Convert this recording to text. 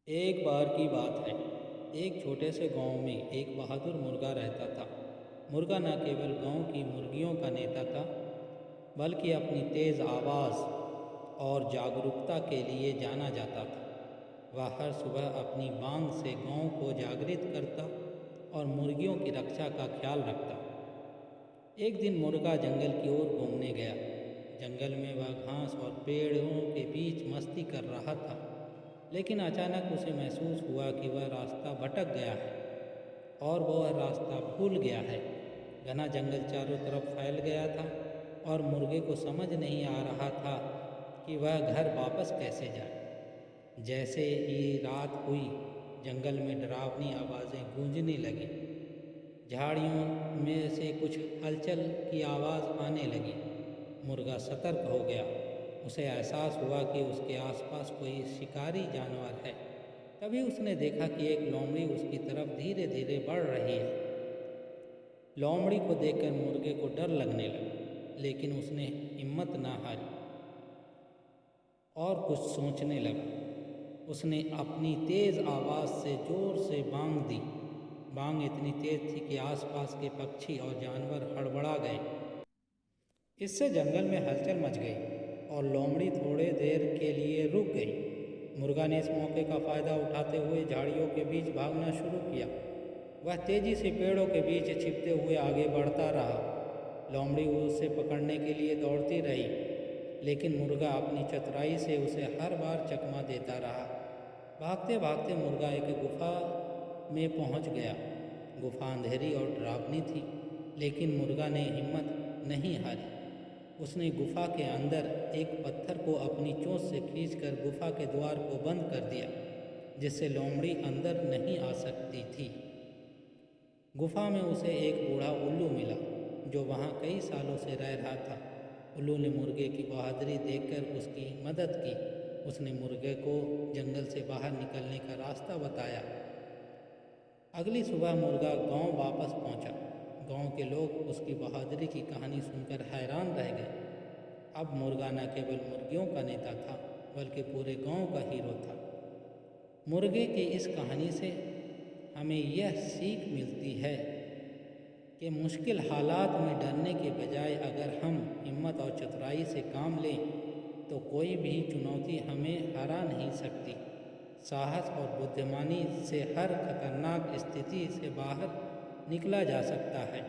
एक बार की बात है। एक छोटे से गांव में एक बहादुर मुर्गा रहता था। मुर्गा न केवल गांव की मुर्गियों का नेता था, बल्कि अपनी तेज़ आवाज़ और जागरूकता के लिए जाना जाता था। वह हर सुबह अपनी बांग से गांव को जागृत करता और मुर्गियों की रक्षा का ख्याल रखता। एक दिन मुर्गा जंगल की ओर घूमने गया। जंगल में वह घास और पेड़ों के बीच मस्ती कर रहा था, लेकिन अचानक उसे महसूस हुआ कि वह रास्ता भटक गया है और वह रास्ता भूल गया है। घना जंगल चारों तरफ फैल गया था और मुर्गे को समझ नहीं आ रहा था कि वह घर वापस कैसे जाए। जैसे ही रात हुई, जंगल में डरावनी आवाज़ें गूंजने लगीं। झाड़ियों में से कुछ हलचल की आवाज़ आने लगी। मुर्गा सतर्क हो गया। उसे एहसास हुआ कि उसके आसपास कोई शिकारी जानवर है। तभी उसने देखा कि एक लोमड़ी उसकी तरफ धीरे धीरे बढ़ रही है। लोमड़ी को देखकर मुर्गे को डर लगने लगा, लेकिन उसने हिम्मत ना हारी और कुछ सोचने लगा। उसने अपनी तेज़ आवाज़ से ज़ोर से बांग दी। बांग इतनी तेज थी कि आसपास के पक्षी और जानवर हड़बड़ा गए। इससे जंगल में हलचल मच गई और लोमड़ी थोड़े देर के लिए रुक गई। मुर्गा ने इस मौके का फ़ायदा उठाते हुए झाड़ियों के बीच भागना शुरू किया। वह तेजी से पेड़ों के बीच छिपते हुए आगे बढ़ता रहा। लोमड़ी उसे पकड़ने के लिए दौड़ती रही, लेकिन मुर्गा अपनी चतुराई से उसे हर बार चकमा देता रहा। भागते भागते मुर्गा एक गुफा में पहुंच गया। गुफा अंधेरी और डरावनी थी, लेकिन मुर्गा ने हिम्मत नहीं हारी। उसने गुफा के अंदर एक पत्थर को अपनी चोंच से खींचकर गुफा के द्वार को बंद कर दिया, जिससे लोमड़ी अंदर नहीं आ सकती थी। गुफा में उसे एक बूढ़ा उल्लू मिला, जो वहाँ कई सालों से रह रहा था। उल्लू ने मुर्गे की बहादुरी देखकर उसकी मदद की। उसने मुर्गे को जंगल से बाहर निकलने का रास्ता बताया। अगली सुबह मुर्गा गांव वापस पहुंचा। गांव के लोग उसकी बहादुरी की कहानी सुनकर हैरान रह गए। अब मुर्गा न केवल मुर्गियों का नेता था, बल्कि पूरे गांव का हीरो था। मुर्गे की इस कहानी से हमें यह सीख मिलती है कि मुश्किल हालात में डरने के बजाय अगर हम हिम्मत और चतुराई से काम लें, तो कोई भी चुनौती हमें हरा नहीं सकती। साहस और बुद्धिमानी से हर खतरनाक स्थिति से बाहर निकला जा सकता है।